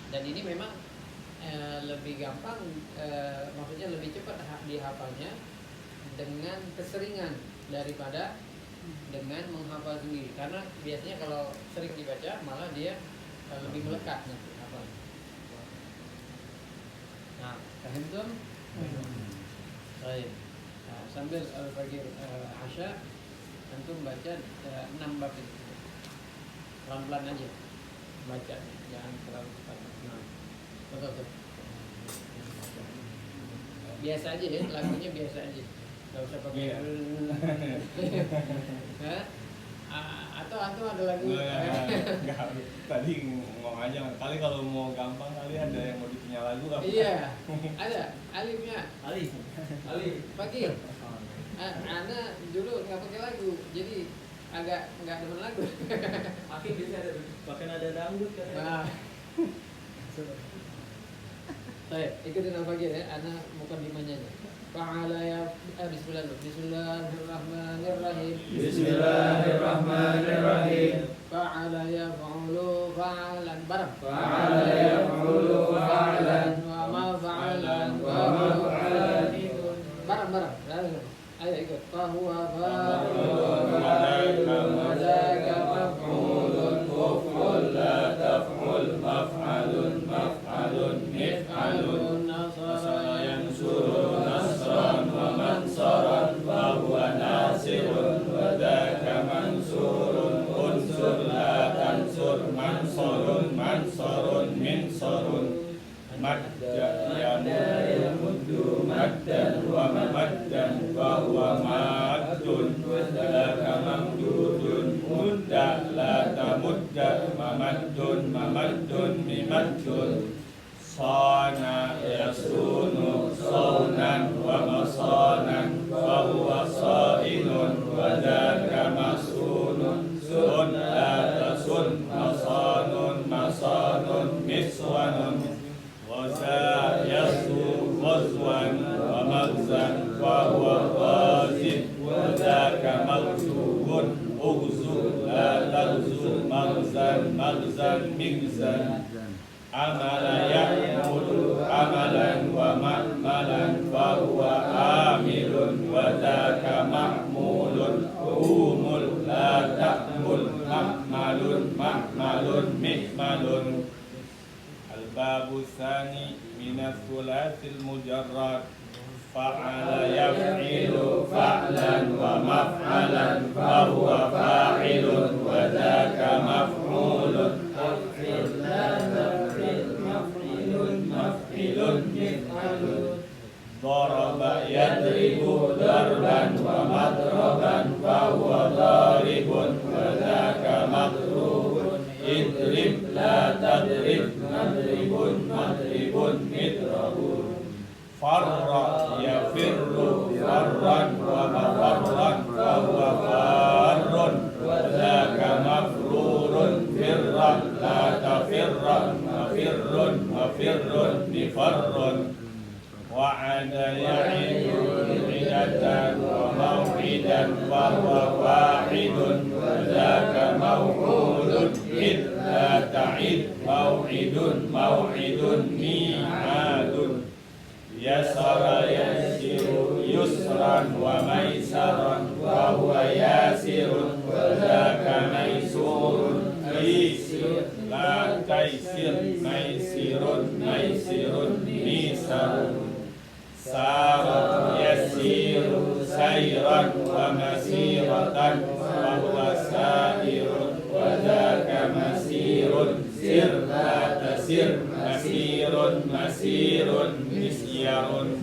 Dan ini memang lebih gampang, maksudnya lebih cepat dihafalnya dengan keseringan daripada dengan menghafal sendiri. Karena biasanya kalau sering dibaca malah dia lebih melekat nanti hafalnya. Nah, fahimtum? Baik. Nah, sambil Al-Fajr Asya antum baca 6 bab itu. Pelan-pelan aja baca, jangan terlalu cepat. Nah, betul. Biasa aja ya, lagunya biasa aja. Enggak usah pakai. Hah? Atau ada lagu? Enggak. Tadi ngomong aja. Kali kalau mau gampang kali ada yang mau punya lagu apa? Iya. Ada alifnya. Ali. Pakai. Ana dulu nggak pakai lagu, jadi agak nggak demen lagu. Makin biasanya ada bahkan ada dangdut kan. Nah. Baik, ikutin Al-Fajr ya. Ana bukan dimanya aja. Fa'ala ya Bismillahirrahmanirrahim. Bismillahirrahmanirrahim. Fa'ala yaf'ulu fa'alan barang. Fa'ala yaf'ulu fa'alan Wa ma fa'alan wa ma fa'alan. barang. Ayo ikut. Fahuwa Fa'ulun fa'ilun wa dzaka maf'ulun maf'ul la taf'ul maf'alun maf'alun mif'alun nasara yansuru nasran wa mansaran wa huwa nasirun wa dzaka mansurun unsur la tansur mansurun mansurun minsurun madda yamuddu maddan wa maddan wa huwa maddun laka mamdudun mudda la tamudda mamaddun mimaddun sana yasunu saunan wa masanan wa huwa sainun wa dzaka masunun sun la tasun masanun masanun miswanun Waza yasu ghazwan wa maghzan wa huwa ghazin wa dzaka maghzubun ughzu la taghzu maghzan migzan amala ya'mulu amalan wa ma'malan fa huwa amilun wa dzaka ma'mulun umul la ta'mul ma'malun mihmalun. Al-babu tsani min ats-tsulats al-mujarrad fa'ala yaf'ilu fa'lan wa maf'alan fa huwa fa'ilun wa dzaka maf'ulun af'il la taf'il maf'ilun mif'alun daraba yadribu darban wa madraban fa huwa daribun wa dzaka madrubun idrib la tadrib madribun midrabun farra yafirru farran wa mafarran fa huwa farrun wa dzaka mafrurun firran la tafirran mafirrun bifarrun wa'ada ya'idu idatan wa maw'idan wa huwa wa'idun wa dzaka maw'udun id la ta'id maw'idun mi'adun yasara yasiru yusran wa maisaran wa huwa yasirun wa dzaka maisurun isir la taisir maisirun misarun sarat yasiru sayran wa masiratan wa huwa sairun wa dzaka masirun sir la tasir masirun misyarun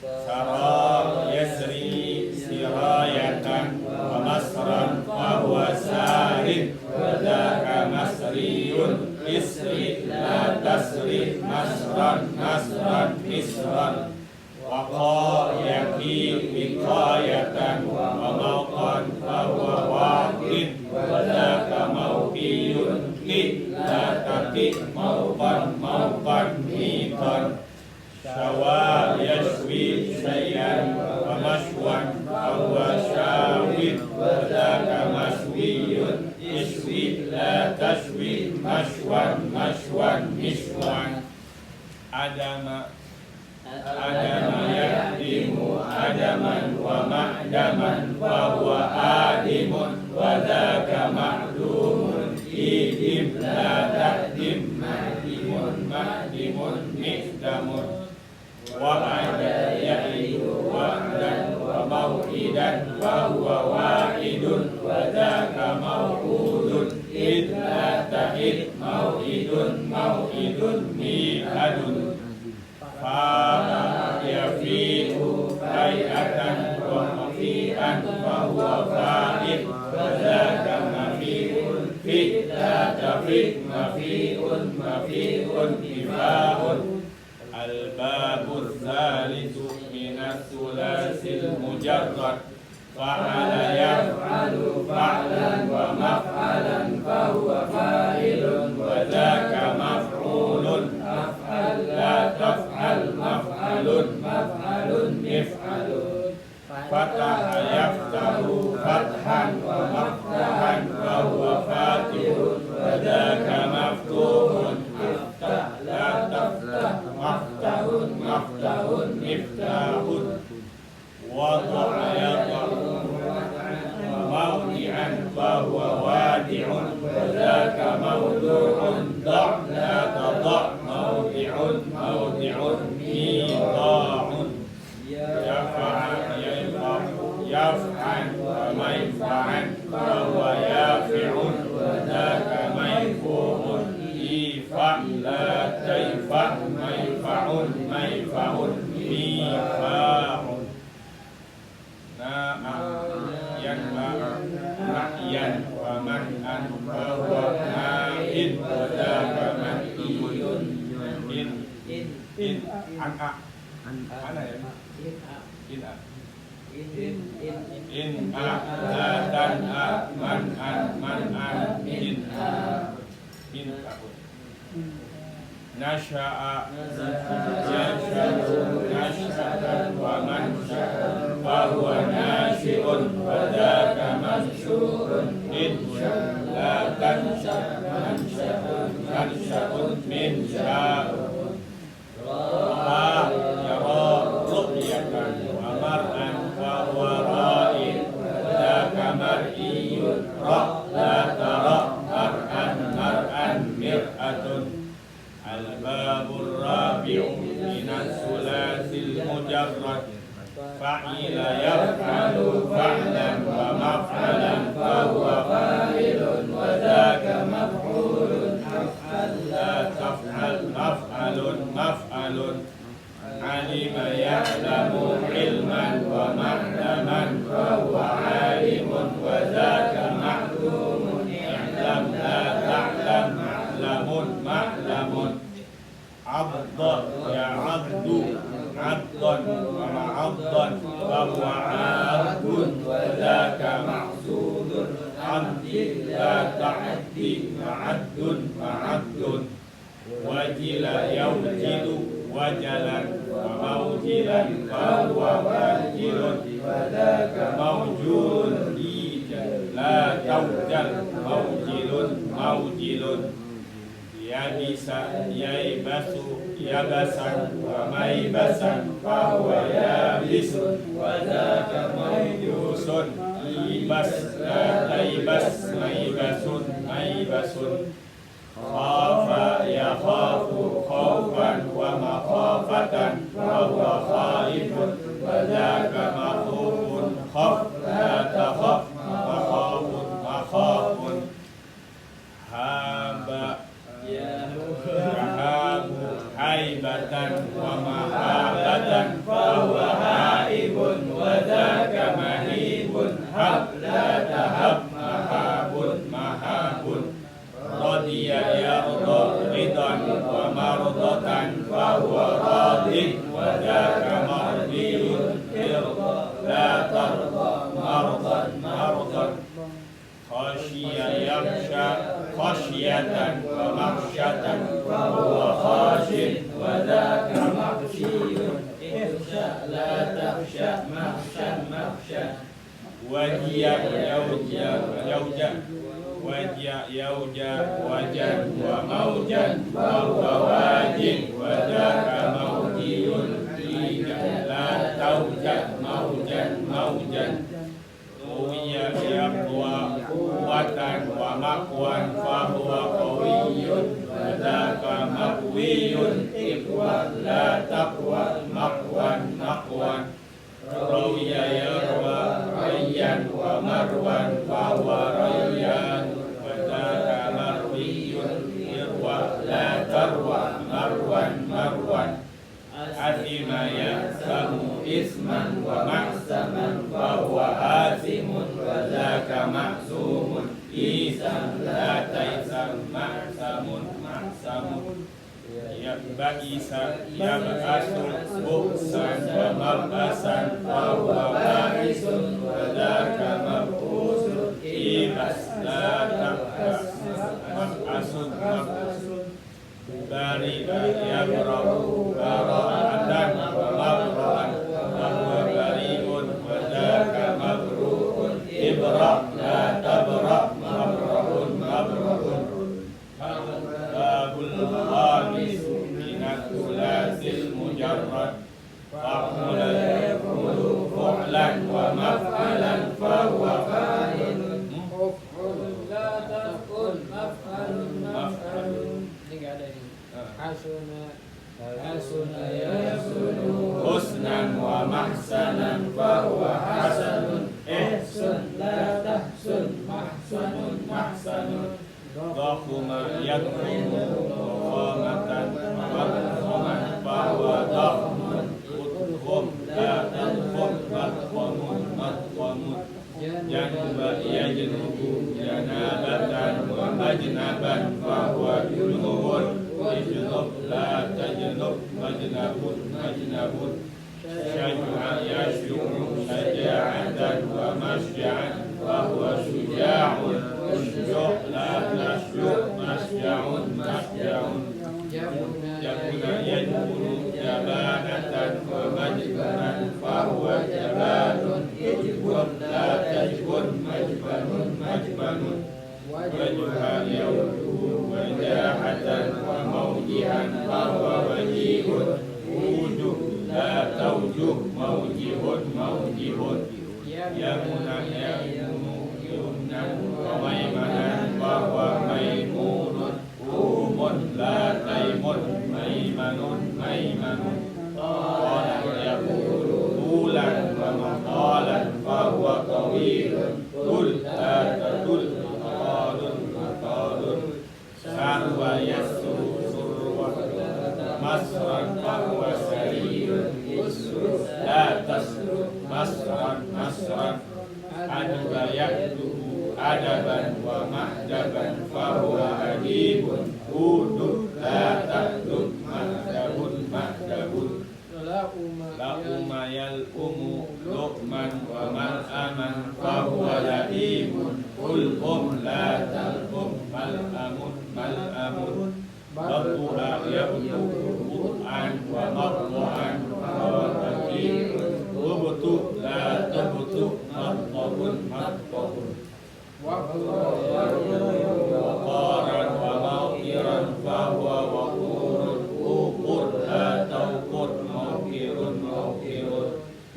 sara yasri sirayatan wa masran wa huwa sarin wa dzaka masriyun isri la tasri masran misran waqa yaqi wiqayatan wa mawqan fa huwa waqin wa dzaka mawqiyun qi la taqi mawqan miqan syawa yashwi sayyan wa mashwan fa huwa shawin wa dzaka mashwiyun ishwi la tashwi mashwan mashwan mishwan adama yahdimu adaman wa ma'daman wa huwa adimun wa dhaka ma'lumun idim la ta'dim ma'dimun mi'damun wa ma'da ya'idu wa'dan wa maw'idan wa huwa wa'idun wa dhaka maw'udun id la ta'id maw'idun mi'adun fa yafi'u fai'atan wa mafi'an fa huwa fa'id wa dhaka mafi'un fi' la tafi' mafi'un ifa'un al-babu tsalitsu minas sulasil mujarrad fa'ala yaf'alu fa'lan wa maf'alan fa huwa fa'ilun wa dhaka maf'ulun af'al la taf'al maf'alun mif'alun fataha yaftahu fathan wa maftahan fa huwa fatihun wa dhaka maftuhun iftah la taftah maftahun miftahun wada'a yada'u mawdi'an fa huwa wadi'un wa dhaka mawdu'un da' la tada' mawdi'un mida'un yaf'an wa mayfa'an fa huwa yafi'un wa dhaka mayfu'un ifa' la tayfa' mayfa'un mifa'un na'yan wa man'an wa huwa na'in wa dhaka man'iyun in an'a ana ya in a la tan'a man'an in nasha'a yansha'u nash'atan wa mansha'an wa huwa nashi'un wa dhaka manshu'un insha' la tansha' mansha'un min sha'un yara ru'yatan wa mar'an fa huwa ra'in wa dhaka mar'iyun la tara mar'an mir'atun al-babur rabi'u minas sulasil mujarrad fa'ila yaf'alu fa'lan wa maf'alan fa huwa fa'ilun wa dhaka maf'ulun af'al la taf'al maf'alun alima ya'lamu ilman wa ma'laman fa huwa 'alimun wa dhaka ma'lumun i'lam la ta'lam ma'lamun abda ya'abdu abdan wa ma'abdan wa huwa 'abdun wa dhaka ma'sudun abdi la ta'addi ma'addun wajila yawjidu wajalan wa mawjilan fa huwa wajilun wa dhaka mawjulun la tawjal mawjilun yabisa yaibasu yabasan wa maibasan fa huwa yabisun wa dhaka mayusun ibas la taibas maibasun khafa yakhafu khawfan wa makhafatan fa huwa khaifun wa dhaka makhufun khaf la takhaf makhafun haba yahabu haibatan wa mahabatan fa huwa haibun wa dhaka mahibun hab la tahab mahabun radiya yarda ridan wa mardatan fa huwa radin wa dhaka mardiyun irda la tarda mardan khashiya yakhsha khashyatan wa makhsyatan fa huwa khashin wa dhaka makhshiyun ikhsha la takhsha makhshan wajiya yawja yauja wajan wa maujan wa wajin wa dzaka maujiyun tiga la tauja maujan Qawiya yaqwa quwatan wa maqwan fa huwa qawiyyun wa dzaka maqwiyyun iqwa la taqwa maqwan Rawiya yarwa rayyan wa marwan fa huwa rayyan wa dzaka marwiyyun irwa la tarwa marwan Athima ya'samu isman wa ma'saman fa huwa asimun wa dzaka ma'sumun isan la taisam ma'samun ya ba'isa ya ba'asul bu'san wa mab'asan fa huwa ba'isun wa dzaka mab'usun ibas la tab'as mab'asun Bari'a yabra'u bara'atan wa mabra'an wa huwa bari'un wa dzaka mabru'un ibra' la tabra' mabra'un babul khamis minat thulathil mujarrad fa'mula yaqulu fu'lan wa maf'alan fa huwa fa'ilun la taqul maf'alun. Ini nggak ada ini. Hasuna yasunu husnan wa mahsanan fa huwa hasanun ihsan la tahsun mahsanun dhafuma yakfumu dhamatan wa dhaman fa huwa dhafmun udhum la tadhum madhamun januba yajnubu janabatan wa majnaban fa huwa junubun ijnub la tajnub majnabun syaj'a yashju'u syaja'atan wa masya'an fa huwa syuja'un usju' la tashju' masya'un jabuna yajbunu jabanatan wa majbanan fa huwa jabanun ijbun la tajbun majbanun wajuha yawduhu wajahatan wa mawjihan fa huwa wajihun wujuh la tawjuh mawjihun yamuna yumnan wa maymanan fa huwa maymunun umun la taymun maymanun qala yaqulu tulan wa maqalan fa huwa tawilun tul la tatul maqalun sarwa yasru surwa masran fa huwa sariyun la tasru masran adaba yaktubu adaban wa mahdaban fa huwa adibun udub la tahdub mahdabun la'uma yal'umu luqman wa mal'aman fa huwa la'imun ul'um la tal'um mal'amun Batu'a yabtu Qur'an wa maqtu'an wa takirun Ubtu la tabtu maqtabun waqaran wa mawqiran fa huwa waqurun uqur la tawqur mawqirun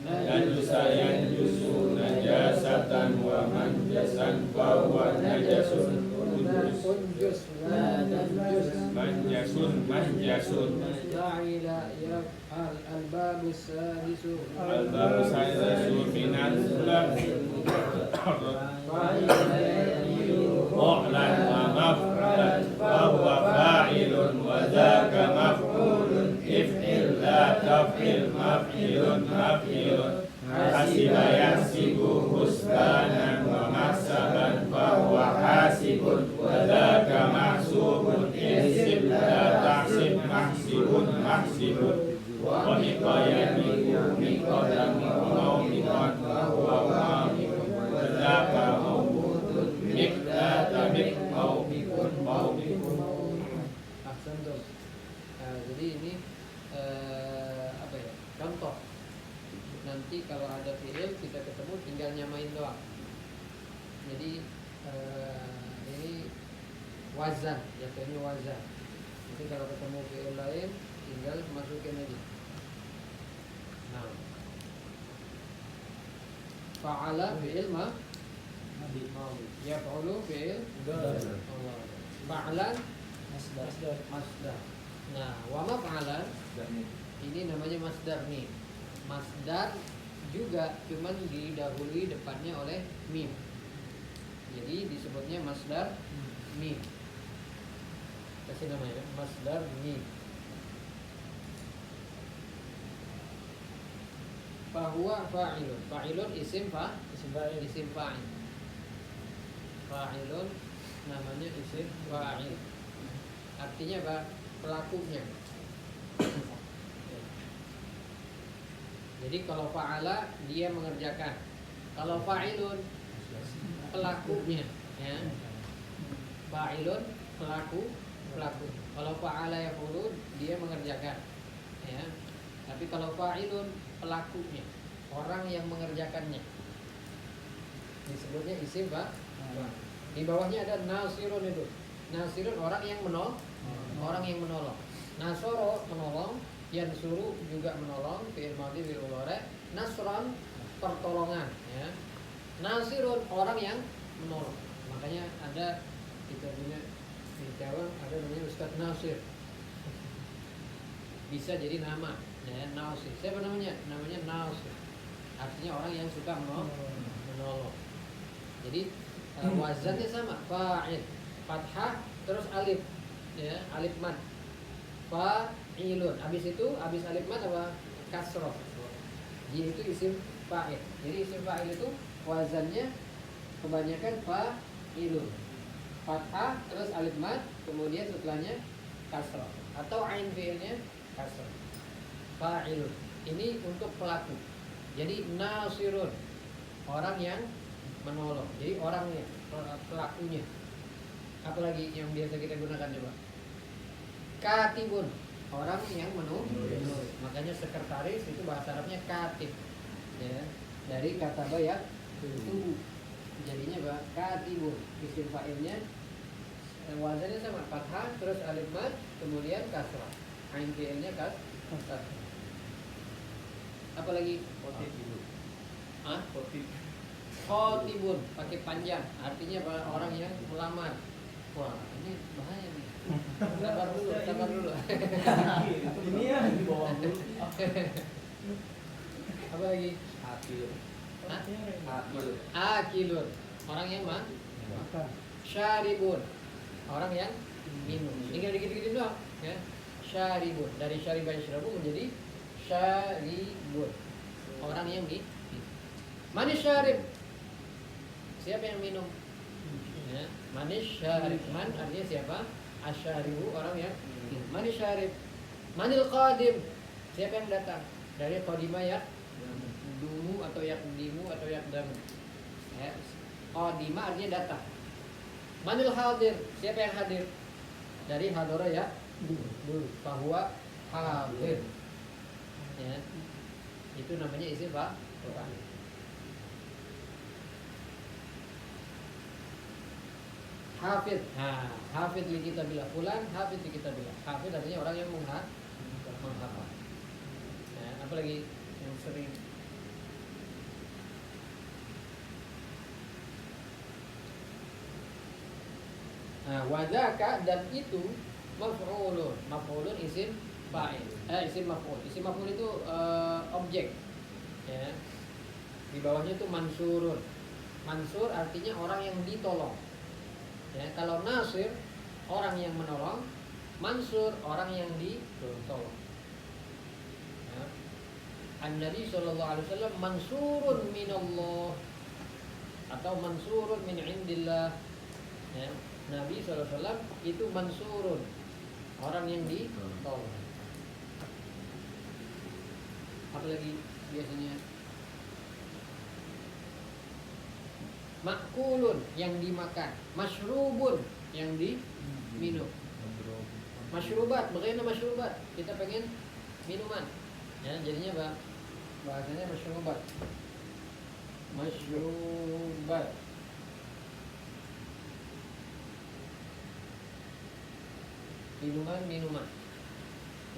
najusa yanjusu najasatan wa manjasan fa huwa najasun manjasun al-babu sadisu minat mu'lan wa maf'alan fa huwa fa'ilun wa dzaka maf'ulun if'il la taf'il maf'ilun hasiba yahsibu husbanan wa mahsaban fa huwa hasibun wa dzaka mahsubun ihsib la tahsib mahsibun wa miqayaniku miqadan wa mawmiqan fa huwa mawmiqun wa dzaka mawmutun miqdata mawmiqun Ahsantum. Jadi ini apa ya? Contoh. Nanti kalau ada fi'il kita ketemu tinggal nyamain doang. Jadi ini wazan, jatuhnya wazan. Jadi kalau ketemu fi'il lain tinggal masukin aja. Nah, fa'ala fi'il Nabi. yaf'ulu fi'il fa'lan masdar. Nah, wa maf'alan ini namanya masdar nih. Masdar juga cuman didahului depannya oleh mim. Jadi disebutnya masdar mim. Kasih namanya masdar mim. Fahuwa fa'ilun. Fa'ilun isim fa'il. Fa'ilun namanya isim fa'il. Artinya apa? Pelakunya. Jadi kalau fa'ala dia mengerjakan. Kalau fa'ilun pelakunya, ya. Fa'ilun pelaku. Kalau fa'ala yaf'ulu dia mengerjakan, ya. Tapi kalau fa'ilun pelakunya, orang yang mengerjakannya. Disebutnya isim fa'il. Di bawahnya ada nasirun itu. Nasirun orang yang menolong. Nasoro menolong, yansuru juga menolong, fi'il madhi fi'il mudhari. Nasran pertolongan, ya. Nasirun orang yang menolong. Makanya ada kita punya di Jawa ada namanya Ustaz Nasir. Bisa jadi nama, ya, Nasir. Siapa namanya? Namanya Nasir. Artinya orang yang suka menolong. Jadi wazannya sama, fa'il, fathah terus alif, ya, alif mad. Fa'ilun. Habis alif mad apa? Kasroh. Jadi itu isim fa'il. Jadi isim fa'il itu wazannya kebanyakan fa'ilun. Fathah terus alif mad, kemudian setelahnya kasroh atau ain fi'ilnya kasroh. Fa'ilun. Ini untuk pelaku. Jadi nasirun orang yang menolong. Jadi orangnya, pelakunya. Apalagi yang biasa kita gunakan coba? Katibun, orang yang menulis. Makanya sekretaris itu bahasa Arabnya katib, ya, dari kata ya tubuh. Jadinya apa? Katibun. Isim fa'ilnya wazannya sama, fathah terus alif mad, kemudian kasrah. Ain fi'ilnya kasrah. Apalagi? Khotibun, pakai panjang. Artinya apa? Orang yang melamar. Wah, ini bahaya nih. Sabar dulu. Ini ya di bawah dulu. Apa lagi? Akilun, orang yang makan. Syaribun, orang yang minum. Tinggal dikit-dikit doang, ya. Syaribun, dari syariban syarabu menjadi syaribun, orang yang minum. Manis syarib, siapa yang minum? Ya. Manis syarib, man artinya siapa? Asyaribu, orang yang minum. Manis syarib. Manil qadim, siapa yang datang? Dari qadima ya dumu atau yakdimu atau yakdamu, ya. Qadima artinya datang. Manil hadir, siapa yang hadir? Dari hadora ya dulu. Bahwa hadir, ya. Itu namanya isim fa'il. Hafid, hafid li kitabillah, fulan hafid li kitabillah. Hafid artinya orang yang menghafal. Ya, apalagi yang sering wadaka, dan itu maf'ulun. Maf'ulun isim fa'il. Isim maf'ul. Isim maf'ul itu objek. Ya. Di bawahnya itu mansurun. Mansur artinya orang yang ditolong. Ya, kalau nasir orang yang menolong, mansur orang yang ditolong. Ya. An-Nabi sallallahu alaihi wasallam mansurun minallah atau mansurun min indillah. Ya. Nabi SAW itu mansurun, orang yang ditolong. Apalagi biasanya makulun, yang dimakan. Mashrubun, yang diminum. Masyrubat, bagaimana masyrubat? Kita pengen minuman, ya, jadinya apa? Bahasanya masyrubat. Masyrubat. minuman.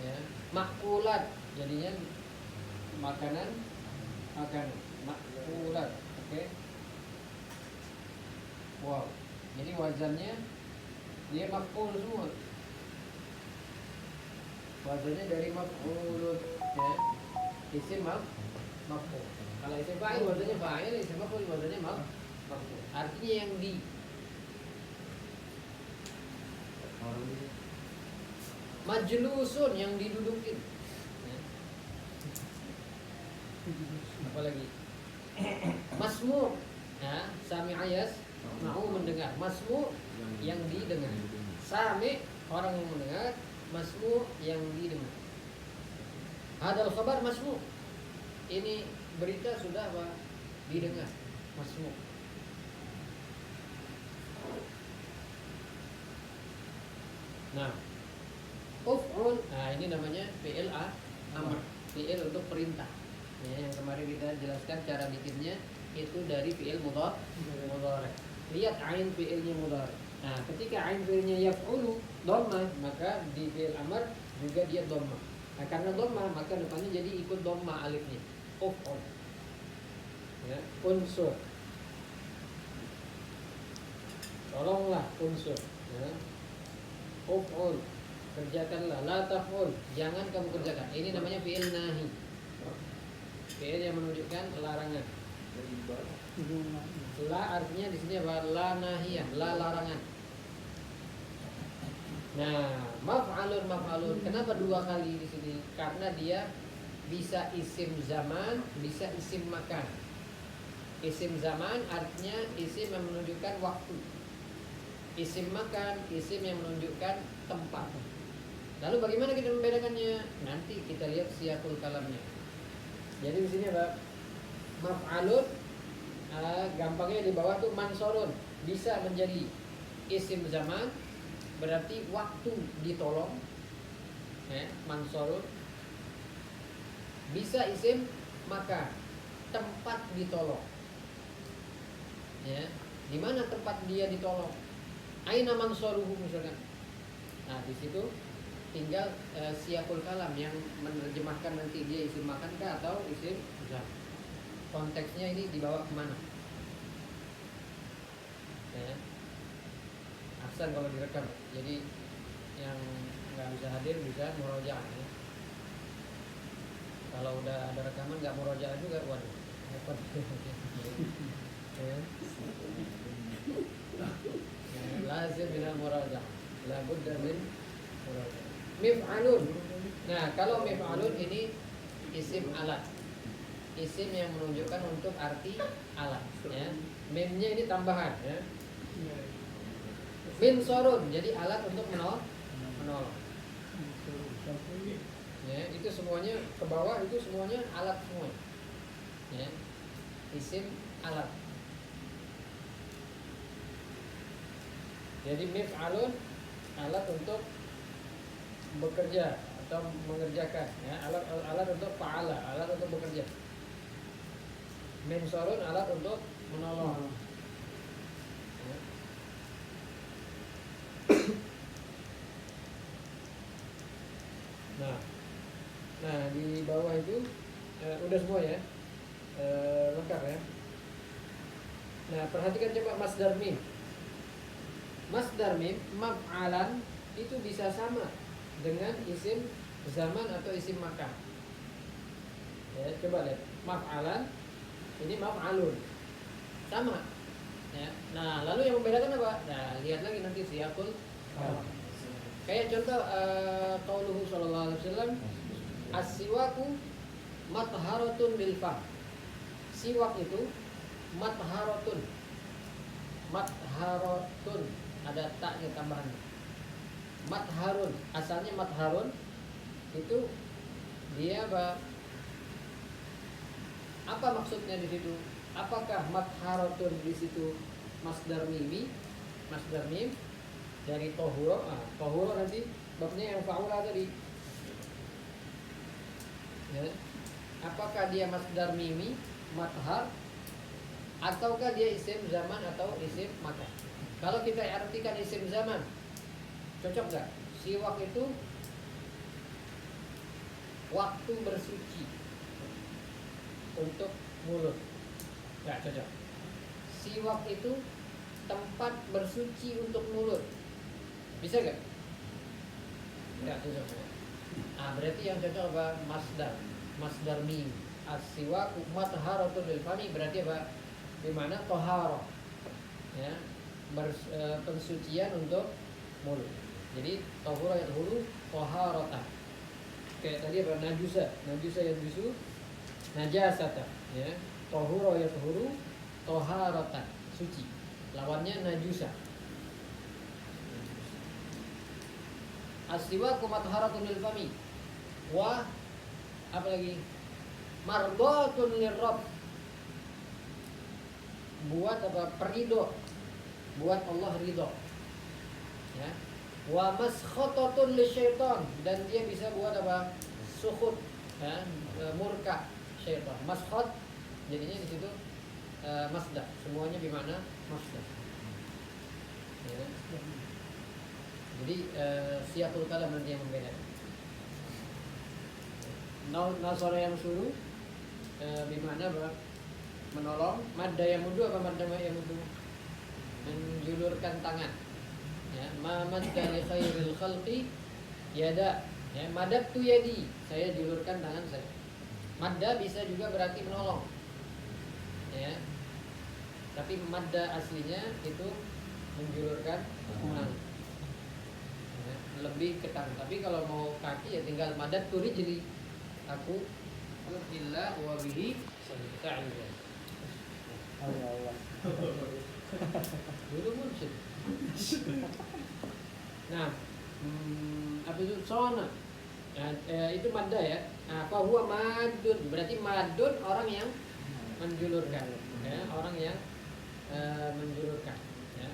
Ya, makulat jadinya makanan. Makulat, oke. Wow, jadi wazannya dia maf'ul semua. Wazannya dari maf'ulut, ya. Isim maf'ul. Kalau isim fa'il wazannya fa'il, isim maf'ul wazannya maf'ul. Artinya yang di. Majlusun yang didudukin. Ya. Apalagi masmu, ya, sami ayas mau mendengar, masmu yang didengar, sami orang yang mendengar, masmu yang didengar. Hadal khabar masmu, ini berita sudah apa? Didengar, masmu. Nah, uf'ul, nah ini namanya fi'il amr, fi'il untuk perintah. Ya, yang kemarin kita jelaskan cara bikinnya itu dari fi'il mudhari. Lihat ain fi'ilnya mudhari. Nah, ketika ain fi'ilnya yaf'ulu dhammah, maka di fi'il amr juga dia dhammah. Nah, karena dhammah maka depannya jadi ikut dhammah alifnya. Uf'ul. Ya, unsur. Tolonglah unsur. Ya. Uf'ul. Kerjakanlah, la taf'ul. Jangan kamu kerjakan. Ini namanya fi'il nahi. Fi'il yang menunjukkan larangan. La artinya di sini apa? La nahiyah, la larangan. Nah, maf'alun. Kenapa dua kali di sini? Karena dia bisa isim zaman, bisa isim makan. Isim zaman artinya isim yang menunjukkan waktu. Isim makan, isim yang menunjukkan tempat. Lalu bagaimana kita membedakannya? Nanti kita lihat siyaqul kalamnya. Jadi di sini apa? Maf'alun, gampangnya di bawah tuh mansorun, bisa menjadi isim zaman, berarti waktu ditolong, ya, mansorun. Bisa isim makan, tempat ditolong. Ya, di mana tempat dia ditolong? Aina mansoruhu misalkan. Nah, di situ tinggal siyaqul kalam yang menerjemahkan nanti dia isim makankah atau isim zaman. Konteksnya ini dibawa kemana? Ya. Ahsan kalau direkam. Jadi yang nggak bisa hadir bisa murojaah. Ya. Kalau udah ada rekaman nggak murojaah juga, waduh. Repot. Ya. Lazim minal murojaah. La budda min murojaah. Mif'alun. Nah, kalau mif'alun ini isim alat. Isim yang menunjukkan untuk arti alat, ya. Mimnya ini tambahan, ya. Min sorun, jadi alat untuk menolong. Ya, itu semuanya ke bawah itu semuanya alat semua. Ya. Isim alat. Jadi mif'alun alat untuk bekerja atau mengerjakan, ya, alat untuk fa'ala, alat untuk bekerja. Mensorun alat untuk menolong. Ya. Nah di bawah itu udah semua ya, lengkap ya. Nah perhatikan coba masdar mim. Masdar mim maf'alan itu bisa sama dengan isim zaman atau isim makan. Ya, coba lihat. Maf'alan ini maf'alun. Sama. Ya. Nah, lalu yang membedakan apa? Nah, lihat lagi nanti siyaqul kalam. Kayak contoh qauluhu sallallahu alaihi wasallam, as-siwaku matharatun lil fam. Siwak itu matharatun. Matharatun ada taknya tambahan. Matharun, asalnya matharun itu dia apa maksudnya di situ? Apakah matharatun di situ masdar mimi, masdar mim dari tohuro? Tohuro nanti babnya yang fa'ula tadi. Ya. Apakah dia masdar mimi, mathar, ataukah dia isim zaman atau isim makan? Kalau kita artikan isim zaman, cocok nggak? Siwak itu waktu bersuci untuk mulut. Nggak cocok. Siwak itu tempat bersuci untuk mulut. Bisa nggak? Nggak cocok. Nah, berarti yang cocok apa? Masdar mim. As-siwak matharatun lil fami, berarti apa? Di mana toharo, ya, pensucian untuk mulut. Jadi tohuro ya tohuru, toharota. Kayak tadi apa? Najusa ya bisu, najasata, ya. Tohuro ya tohuru, toharota, suci. Lawannya najusa. As-siwaku matharatun lil fami. Wa apa lagi? Mardatun lirrabb. Buat apa? Perido. Buat Allah ridho. Ya. Wa maskhatatun lisyaitan, dan dia bisa buat apa? Sukhut, ya, murka syaitan. Maskhat jadinya di situ masdar. Semuanya bermakna masdar. Ya. Jadi siyaqul kalam nanti yang membedakan. Nasara yang suruh bermakna apa? Menolong. Madda yang mudu apa madda yang mudu? Menjulurkan tangan. Ya, ma madda li khairil khalqi yada. Ya, madadtu yadi, saya julurkan tangan saya. Madda bisa juga berarti menolong. Ya. Tapi madda aslinya itu menjulurkan tangan. Ya, lebih ke tangan. Tapi kalau mau kaki ya tinggal madad turi jadi aku billah wa bihi ta'ala. Allah. Dulu muncul. Nah, apa itu sona? Nah, itu madda ya. Nah, fahuwa madun, berarti madun orang yang menjulurkan, ya, orang yang menjulurkan. Ya.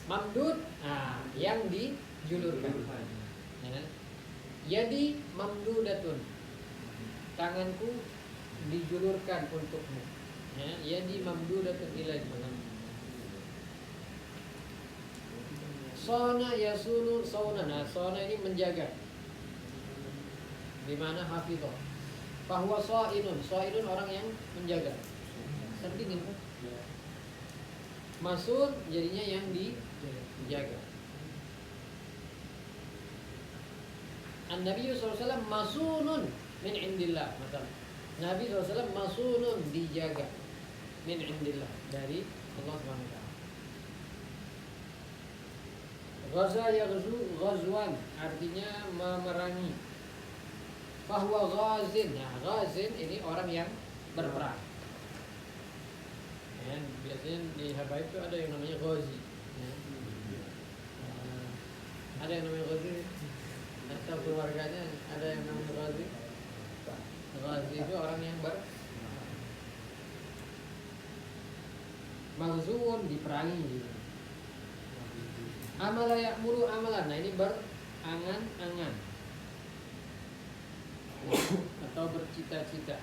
Mamdud, yang dijulurkan. Ya. Yadi mamdudatun, tanganku dijulurkan untukmu. Ya, yadi mamdudatun ilaika. Sona yasunu sauna. Nah, sona ini menjaga. Di mana hafidhah. Bahwa sainun orang yang menjaga. Sendiri. Masun jadinya yang dijaga. An-Nabi SAW masunun min indillah. Nabi SAW masunun dijaga min indillah, dari Allah SWT. Ghaza yaghzu ghazwan, artinya memerangi. Bahwa ghazin. Nah, ghazin ini orang yang berperang. Ya, biasanya di Habaib itu ada yang namanya ghazi. Ya. Ada yang namanya ghazi. Atau keluarganya ada yang namanya ghazi. Ghazi itu orang yang maghzuun, diperangi gitu. Amala ya'muru amalan. Nah, ini berangan-angan atau bercita-cita.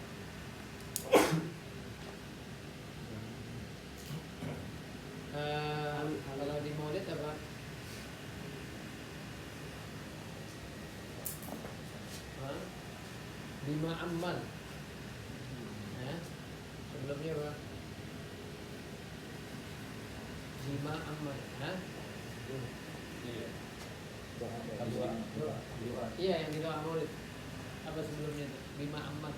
Kalau di Maulid apa? Bima amal. Ya. Sebelumnya apa? Bima amal. Hah? Iya, yang di doa Maulid. Apa sebelumnya itu? Bima amal.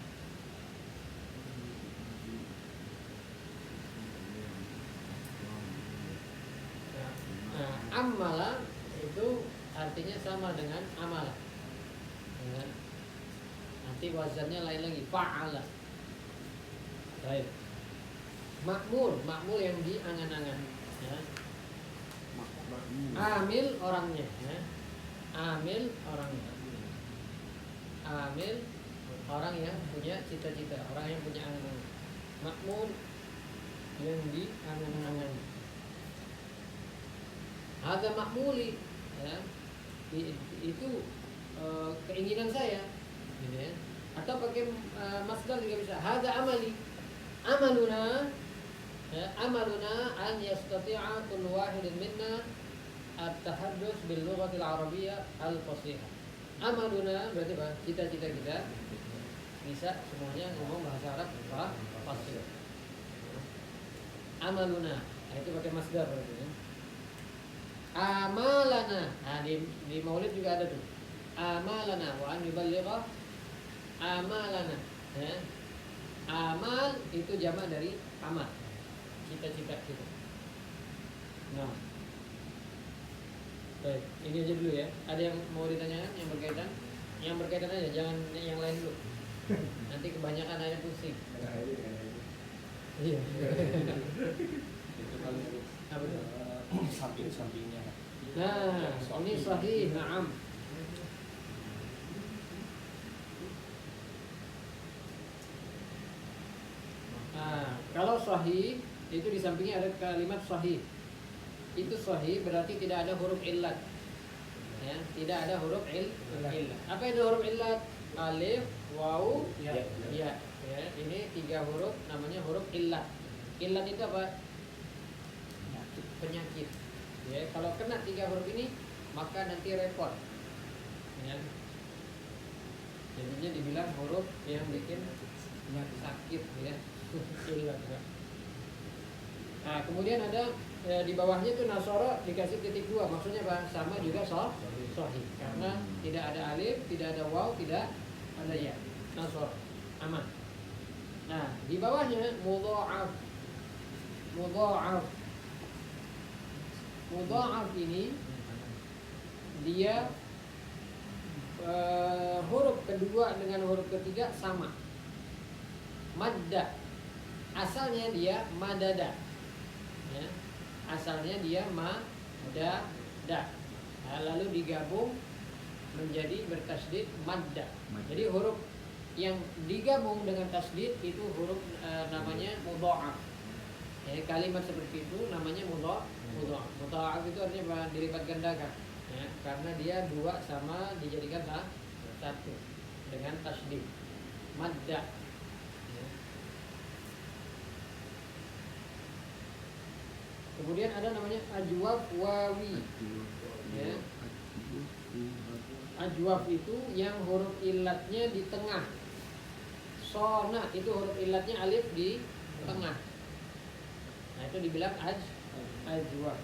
Nah, amala itu artinya sama dengan amala. Ya. Nanti wazannya lain lagi, fa'ala. Baik. Makmul yang diangan-angan. Ya. Amil orangnya, ya. Amil orangnya. Amil orang yang punya cita-cita, orang yang punya angan-angan. Makmul yang diangan-angan. Ada makmuli, ya. Itu keinginan saya, gitu ya. Atau pakai masdar juga bisa. Hada amali, amaluna, ya, amaluna an yastati'a kullu wahidin minna at-tahaddus bil lughatil arabiyyah al-fasihah. Amaluna berarti apa? Cita-cita kita bisa semuanya ngomong bahasa Arab fasih. Amaluna, nah, itu pakai masdar berarti ya. Amalana, nah di Maulid juga ada tuh. Amalana wa an yuballigha amalana. Ya. Amal itu jamak dari amal. Cita-cita kita. Nah. Baik, ini aja dulu ya. Ada yang mau ditanyakan yang berkaitan? Yang berkaitan aja, jangan yang lain dulu. Nanti kebanyakan aja pusing. Iya. Itu kali Apa itu? samping-sampingnya. Nah, ini sahih, na'am. Nah, kalau sahih itu di sampingnya ada kalimat sahih. Itu sahih berarti tidak ada huruf illat. Ya, tidak ada huruf illat. Apa itu huruf illat? Alif, waw, ya. Ya, ini 3 huruf namanya huruf illat. Illat itu apa? Penyakit. Ya, kalau kena 3 huruf ini maka nanti repot. Ya. Jadinya dibilang huruf yang bikin sakit ya. Illat. Ya. Nah, kemudian ada di bawahnya itu nasoro dikasih titik 2, maksudnya apa? Sama juga sahih karena tidak ada alif, tidak ada waw, tidak ada ya. Nasoro aman. Nah, di bawahnya mudha'af. Mudha'af ini dia huruf kedua dengan huruf ketiga sama. Madda. Asalnya dia madada. Ya. Asalnya dia madda. Nah, lalu digabung menjadi bertasdid madda. Jadi huruf yang digabung dengan tasdid itu huruf namanya mudha'af. Ya, kalimat seperti itu namanya mudha'af. Mudha'af itu artinya dilipat gandakan. Ya, karena dia 2 sama dijadikan 1 dengan tasdid madda. Ya. Kemudian ada namanya ajwaf wawi. Ya. Ajwaf itu yang huruf illatnya di tengah. Sona itu huruf illatnya alif di tengah. Nah, itu dibilang ajwaf.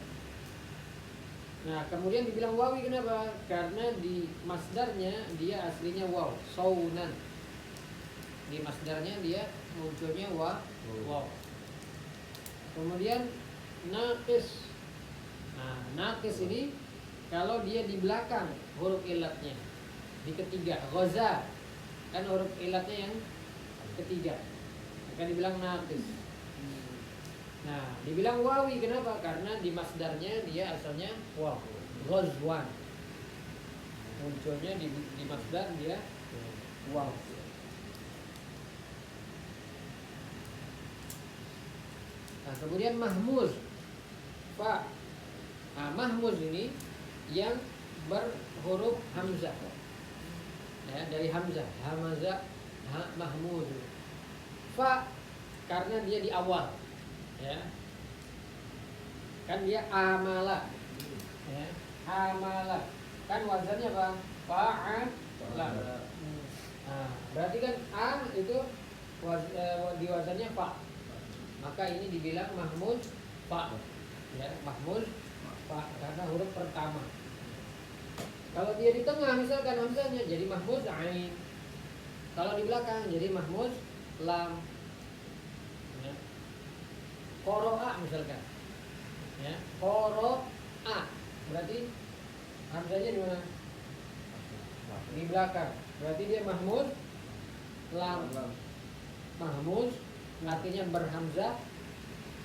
Nah, kemudian dibilang wawi kenapa? Karena di masdarnya dia aslinya waw, saunan. Di masdarnya dia munculnya waw. Kemudian naqis. Nah, naqis ini kalau dia di belakang huruf illatnya di ketiga, ghaza kan huruf illatnya yang ketiga, akan dibilang naqis. Nah, dibilang wawi kenapa? Karena di masdarnya dia asalnya waw, ghazwan. Munculnya di masdar dia waw. Nah, kemudian mahmuz fa. Nah, mahmuz ini yang berhuruf hamzah. Ya, dari hamzah, hamzah, mahmuz. Fa karena dia di awal. Ya. Kan dia amala. Ya, amala. Kan wazannya apa? Fa'ala. Nah, berarti kan a itu di wazannya fa. Maka ini dibilang mahmuz fa. Ya, mahmuz fa karena huruf pertama. Kalau dia di tengah misalkan hamzahnya jadi mahmuz ain. Kalau di belakang jadi mahmuz lam. Ya. Qoro'a misalkan. Ya, qoro'a berarti hamzahnya di mana? Di belakang. Berarti dia mahmuz lam. Mahmuz artinya berhamzah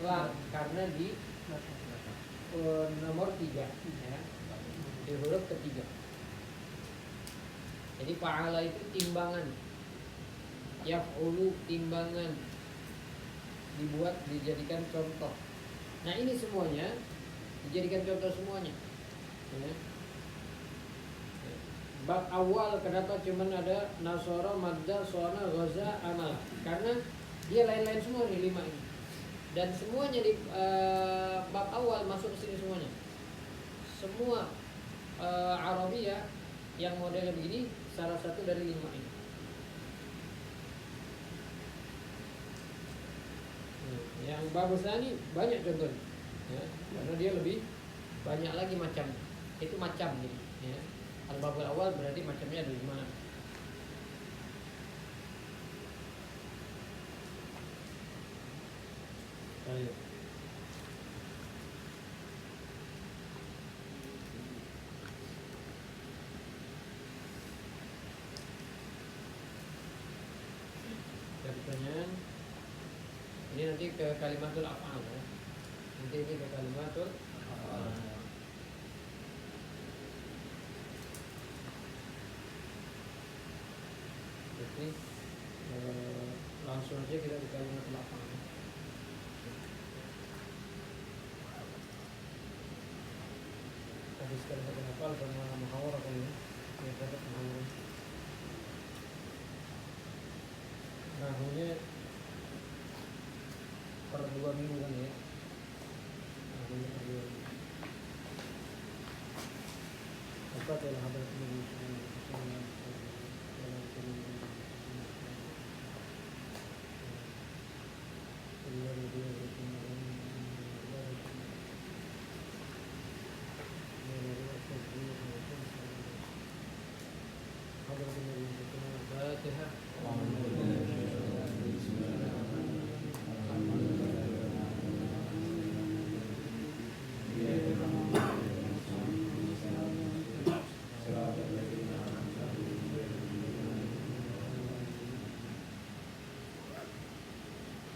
lam karena di nomor 3 ya, di huruf ketiga. Jadi fa'ala itu timbangan, yaf'ulu timbangan, dibuat dijadikan contoh. Nah, ini semuanya dijadikan contoh semuanya ya. Bab awal kenapa cuman ada nasara, madda, sona, ghaza, amal? Karena dia lain-lain semua nih 5 ini. Dan semuanya di bab awal masuk ke sini semuanya. semua Arabiyah yang modelnya begini salah satu dari 5 ini. Yang bagus ini banyak contohnya, ya, karena dia lebih banyak lagi macam. Itu macam jadi. Ya. Al-babul awal berarti macamnya ada 5. Ayo. Pertanyaan ini nanti ke kalimatul af'al ya. Nanti ini ke kalimatul af'al. Jadi langsung aja kita ke kalimatul af'al. Habiskan satu hafal sama muhawarah kali ini. Ya, dapat muhawarah. Nahunya per 2 minggu kan ya. Nahunya per 2 minggu. Apa telah hadir ini?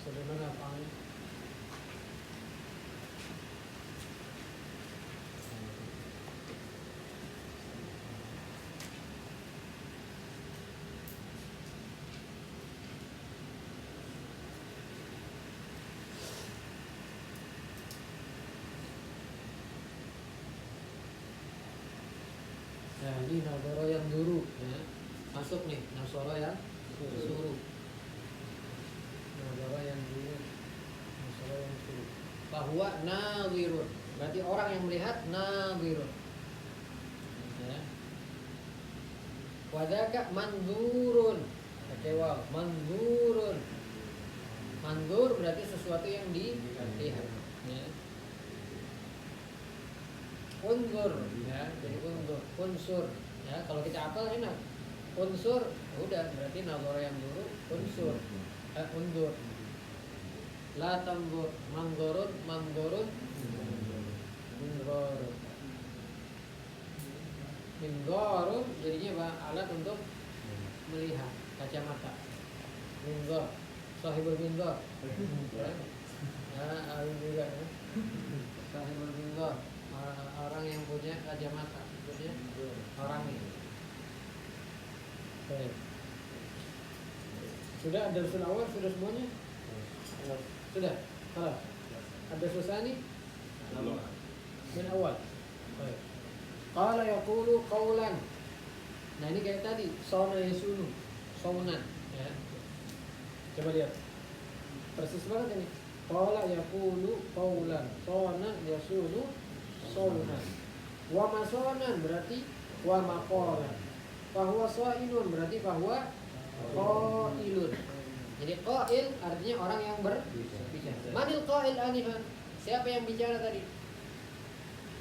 Sebagaimana apa? Nah, ini nasoro yang dulu, ya. Masuk nih, nasoro yang suruh. Nasoro yang dulu, nasoro yang suruh. Bahwa nawirun, berarti orang yang melihat nawirun. Ya. Wadaka manzurun, kecewa, manzurun. Manzur berarti sesuatu yang dilihat. Ya. Unzur, ya, jadi unzur, unsur, ya, kalau kita hafal enak. Unsur, udah berarti nazar yang dulu, unsur, unzur. La tanzur, manzurun, manzurun, minzarun. Minzarun jadinya apa? Alat untuk melihat, kacamata. Minzar, sahibul minzar. Ya, juga ya. Sahibul minzar. Orang yang punya kacamata, maksudnya orang ini. Baik. Sudah ada darsul awal, sudah semuanya? Sudah. Salah. Ada susani? Min awal. Baik. Qala yaqulu qawlan. Nah, ini kayak tadi, sauna yasunu, saunan, ya. Coba lihat. Persis banget ini. Qala yaqulu qawlan, sauna yasunu saunan. Wa masonan berarti wa maqalan. Bahwa sainun berarti bahwa qailun. Jadi qail artinya orang yang berbicara. Manil qail anifan? Siapa yang bicara tadi?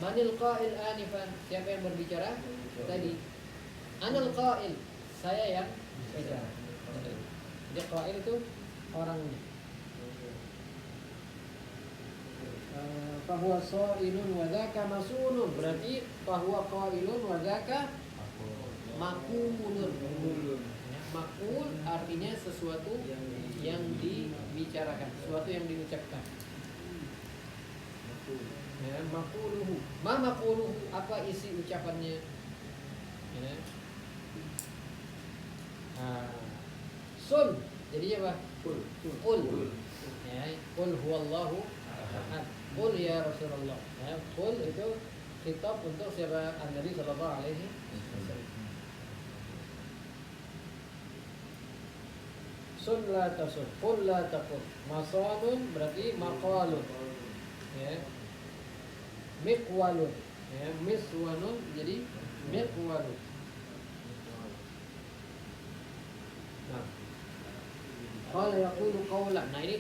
Manil qail anifan? Siapa yang berbicara tadi? Anal qail. Saya yang bicara. Jadi qail itu orangnya. Fahuwa sha'ilun wa dzaka masunun, berarti fahuwa qailun wa dzaka maqulun. Maqul artinya sesuatu yang dibicarakan, sesuatu yang diucapkan. Ya, maquluhu. Ma maquluhu, apa isi ucapannya? Ya. Sun, jadi apa? Qul. Ya, qul huwallahu ahad. Qul ya Rasulullah. Ya, qul itu khitab untuk siapa? Nabi sallallahu alaihi wasallam. Sun la tasun, qul la taqul. Masalun berarti maqalun. Ya. Miqwalun. Ya, miswanun jadi miqwarun. Nah, qala yaqulu qawlan. Nah ini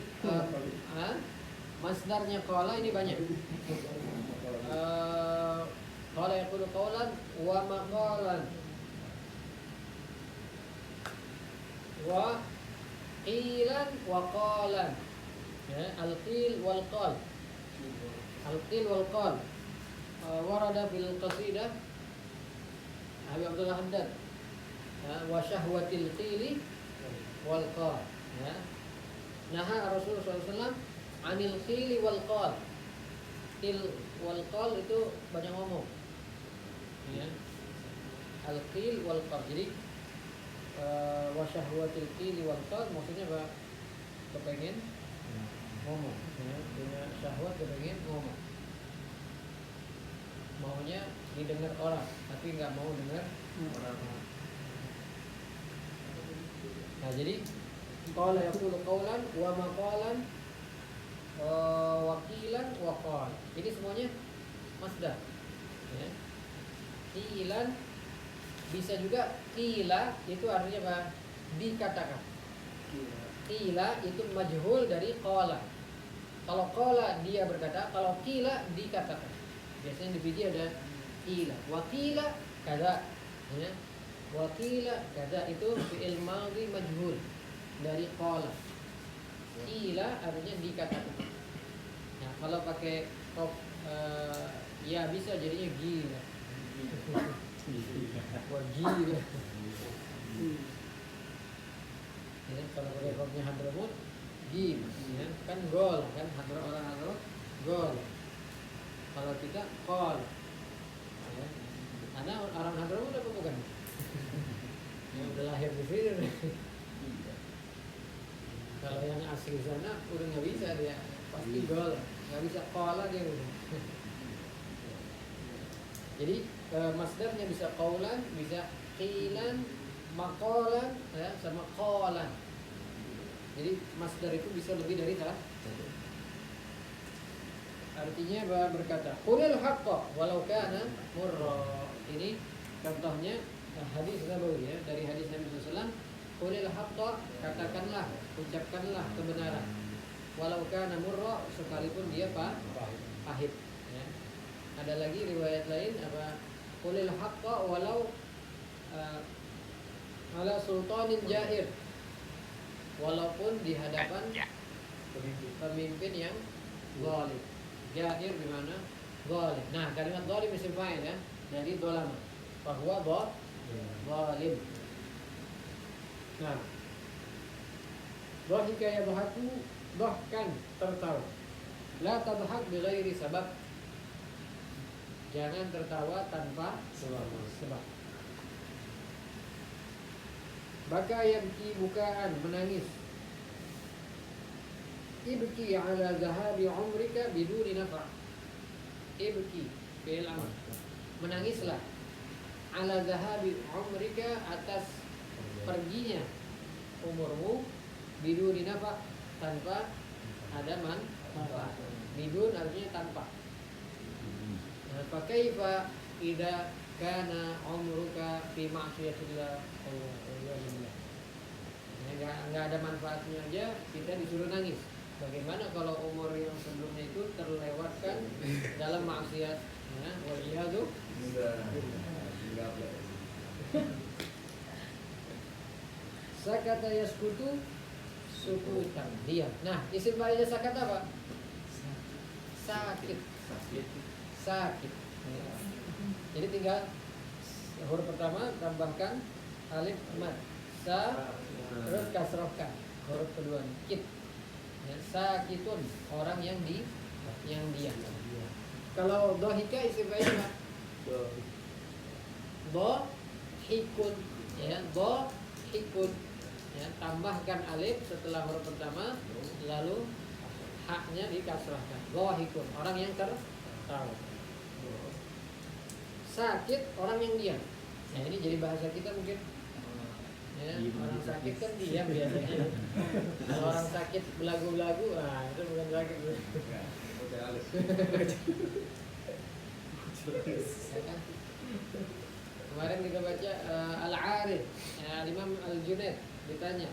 masdarnya qala ini banyak. Qala yaqulu qawlan wa maqalan wa qilan wa qalan. Ya, al-qil wal qal. Al-qil wal qal. Warada bil qasidah Habib Abdullah Haddad. Wa syahwatil qili wal qal. Ya. Naha Rasulullah SAW anil qili wal qal. Qil wal qal itu banyak ngomong. Ya. Al-qil wal qal. Jadi wa syahwatil qili wal qal maksudnya apa? Kepengen ngomong, ya, punya syahwat kepengen ngomong, maunya didengar orang tapi nggak mau dengar orang. Nah jadi qala yaqulu qawlan wa maqalan wakilan wa qal. Ini semuanya masdar. Ya. Qilan bisa juga qila itu artinya apa? Dikatakan. Qila itu majhul dari qala. Kalau qala dia berkata, kalau qila dikatakan. Biasanya di fiji ada qila, wa qila kada, ya. Wa qila kada itu fi'il madhi majhul dari qala. Qila artinya dikatakan. Nah, kalau pakai ya bisa jadinya gila. Wah gila. Ya, kalau pakai kopnya Hadramut gim, ya, kan gol, kan orang Hadramut gol. Kalau kita kol, ya. Karena orang Hadramut apa bukan? Yang udah lahir di sini. Kalau yang asli sana udah nggak bisa dia, pasti gol, nggak bisa kola dia udah. Jadi masdarnya bisa qaulan, bisa qilan, maqalan, ya, sama qalan. Jadi masdar itu bisa lebih dari satu. Artinya berkata, qulil haqqa walau kana murra. Ini contohnya hadis Nabawi, ya, dari hadis Nabi SAW. Qulil haqqa, katakanlah, ucapkanlah kebenaran. Walau kana murra, sekalipun dia pahit. Ya. Ada lagi riwayat lain apa? Qulil haqqa walau ala sultanin jair. Walaupun di hadapan pemimpin yang zalim. Jair di mana? Zalim. Nah, kalimat zalim isim fa'il, ya, dari dolama. Bahwa zalim. Nah, dhahika yadhaku, dhahkan, tertawa. La tadhak bi ghairi sabab. Jangan tertawa tanpa sebab. Baka yabki bukaan, menangis. Ibki ala zahabi umrika biduni nafa'. Ibki fi'il amr. Menangislah ala zahabi umrika, atas perginya umurmu, biduni nafa', tanpa ada manfaat. Bidun artinya tanpa. Fa kaifa idza kana umruka fi ma'siyatillah. Enggak ada manfaatnya aja kita disuruh nangis. Bagaimana kalau umur yang sebelumnya itu terlewatkan dalam maksiat? Ya, waliyadu. Sakata yaskutu sukutan, diam. Nah, isim fa'ilnya sakata apa? Sakit. Sakit. Ya. Jadi tinggal huruf pertama tambahkan alif mad, sa, terus kasrohkan huruf kedua kit. Ya, sakitun, orang yang diam. Kalau dohika isim fa'ilnya dohikun, ya, dohikun. Ya, tambahkan alif setelah huruf pertama, lalu haknya dikasrahkan. Dohikun, orang yang tertawa. Sakit, orang yang diam. Nah, ini jadi bahasa kita mungkin. Ya, orang sakit kan diam biasanya. Kalau orang sakit belagu-belagu, itu bukan sakit. Ya kan? Kemarin kita baca Al-Arif, Imam Al-Junaid ditanya,